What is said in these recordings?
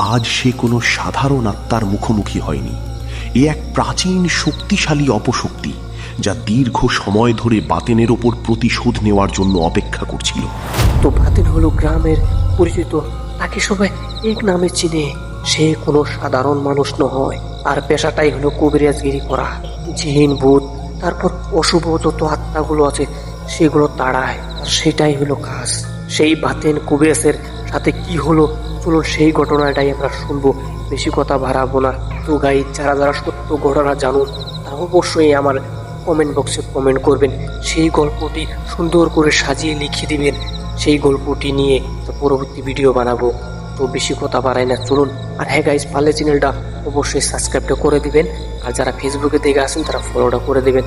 আজ সে কোনো সাধারণ আত্মার মুখোমুখি হয়নি। এ এক প্রাচীন শক্তিশালী অপশক্তি, যা দীর্ঘ সময় ধরে বাতেনের ওপর প্রতিশোধ নেওয়ার জন্য অপেক্ষা করছিল। তো বাতেন হলো গ্রামের পরিচিত, তাকে সবাই এক নামে চিনে। সে কোনো সাধারণ মানুষ নয়, আর পেশাটাই হলো কবিরাজগিরি করা। জিন, ভূত, তারপর অশুভ যত আত্মাগুলো আছে সেগুলো তাড়ায়, আর সেটাই হলো কাজ। সেই বাতেন কবিরাজের সাথে কি হলো, চলুন সেই ঘটনাটাই আমরা শুনবো। বেশি কথা বাড়াবো না। তো গাইজ, যারা যারা সত্য ঘটনা জানুন তারা অবশ্যই আমার কমেন্ট বক্সে কমেন্ট করবেন। সেই গল্পটি সুন্দর করে সাজিয়ে লিখে দিবেন। সেই গল্পটি নিয়ে তো পরবর্তী ভিডিও বানাবো। তো বেশি কথা বাড়াই না, চলুন। আর হ্যাঁ গাইজ, পারলে চ্যানেলটা অবশ্যই সাবস্ক্রাইবটা করে দিবেন, আর যারা ফেসবুকে দেখে আসেন তারা ফলোটা করে দিবেন।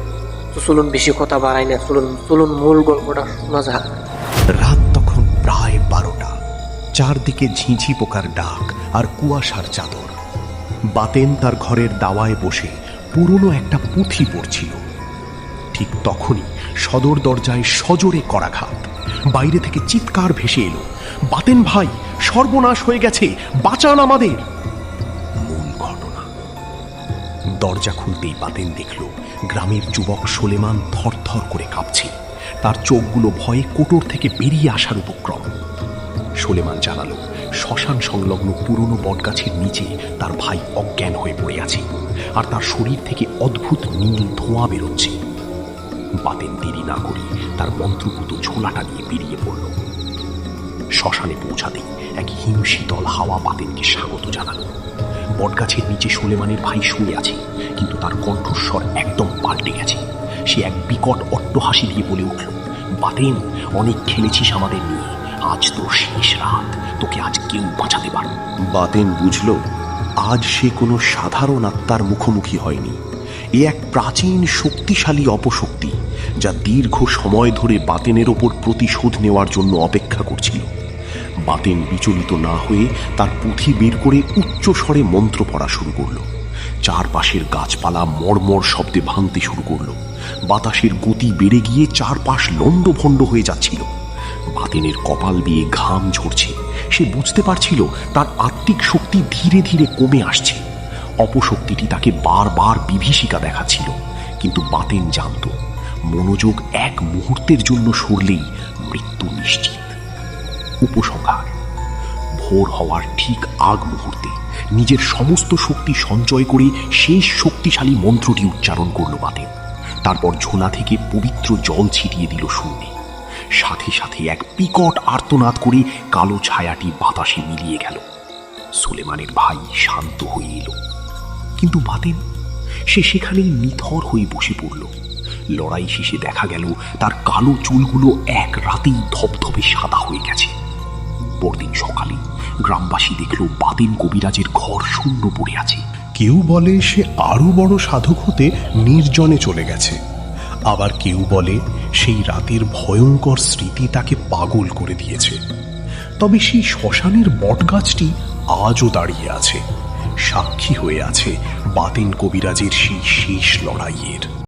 তো চলুন, বেশি কথা বাড়াই না, চলুন মূল গল্পটা শোনা যাক। রাত তখন প্রায় 12টা। চারদিকে ঝিঁঝি পোকার ডাক আর কুয়াশার চাদর। বাতেন তার ঘরের দাওয়ায় বসে পুরনো একটা পুঁথি পড়ছিল। ঠিক তখনই সদর দরজায় সজোরে করাঘাত। বাইরে থেকে চিৎকার ভেসে এলো, বাতেন ভাই, সর্বনাশ হয়ে গেছে, বাঁচান আমাদের। মূল ঘটনা। দরজা খুলতেই বাতেন দেখল গ্রামের যুবক সোলেমান থরথর করে কাঁপছে। তার চোখগুলো ভয়ে কোটর থেকে বেরিয়ে আসার উপক্রম। সোলেমান জানালো, শ্মশান সংলগ্ন পুরনো বটগাছের নিচে তার ভাই অজ্ঞান হয়ে পড়ে আছে, আর তার শরীর থেকে অদ্ভুত নীল ধোঁয়া বেরোচ্ছে। বাতেন দেরি না করে তার মন্ত্রপুত ঝোলাটা নিয়ে বেরিয়ে পড়ল। শ্মশানে পৌঁছাতেই এক হিমশীতল হাওয়া বাতেনকে স্বাগত জানালো। বটগাছের নিচে সোলেমানের ভাই শুয়ে আছে, কিন্তু তার কণ্ঠস্বর একদম পাল্টে গেছে। সে এক বিকট অট্টহাসি দিয়ে বলে উঠল, বাতেন, অনেক খেলেছিস আমাদের নিয়ে, আজ তোর শেষ রাত, তোকে আজ কেউ বাঁচাতে পারবে। বাতেন বুঝল, আজ সে কোনো সাধারণ আত্মার মুখোমুখি হয়নি। এ এক প্রাচীন শক্তিশালী অপশক্তি, যা দীর্ঘ সময় ধরে বাতেনের ওপর প্রতিশোধ নেওয়ার জন্য অপেক্ষা করছিল। বাতেন বিচলিত না হয়ে তার পুঁথি বের করে উচ্চ স্বরে মন্ত্র পড়া শুরু করল। চারপাশের গাছপালা মড়মড় শব্দে ভাঙতে শুরু করলো। বাতাসের গতি বেড়ে গিয়ে চারপাশ লণ্ডভণ্ড হয়ে যাচ্ছিল। বাতেনের কপাল বেয়ে ঘাম ঝরছে। সে বুঝতে পারছিল তার আত্মিক শক্তি ধীরে ধীরে কমে আসছে। অপশক্তিটি তাকে বারবার বিভীষিকা দেখাচ্ছিল, কিন্তু বাতেন জানত, মনোযোগ এক মুহূর্তের জন্য সরলেই মৃত্যু নিশ্চিত। উপসংহার। ভোর হওয়ার ঠিক আগ মুহূর্তে নিজের সমস্ত শক্তি সঞ্চয় করে শেষ শক্তিশালী মন্ত্রটি উচ্চারণ করল বাতেন। তারপর ঝোলা থেকে পবিত্র জল ছিটিয়ে দিল শূন্যে। সাথে সাথে এক বিকট আর্তনাদ করে কালো ছায়াটি বাতাসে মিলিয়ে গেল। সোলেমানের ভাই শান্ত হয়ে এলো, কিন্তু বাতেন, সে সেখানেই নিথর হয়ে বসে পড়ল। লড়াই শেষে দেখা গেল তার কালো চুলগুলো এক রাতেই ধবধবে সাদা হয়ে গেছে। পরদিন সকালে গ্রামবাসী দেখল বাতেন কবিরাজের ঘর শূন্য পড়ে আছে। কেউ বলে সে আরো বড় সাধক হতে নির্জনে চলে গেছে, আবার কেউ বলে সেই রাতের ভয়ঙ্কর স্মৃতি তাকে পাগল করে দিয়েছে। তবে সেই শ্মশানের বটগাছটি আজও দাঁড়িয়ে আছে, সাক্ষী হয়ে আছে বাতেন কবিরাজের সেই শেষ লড়াইয়ের।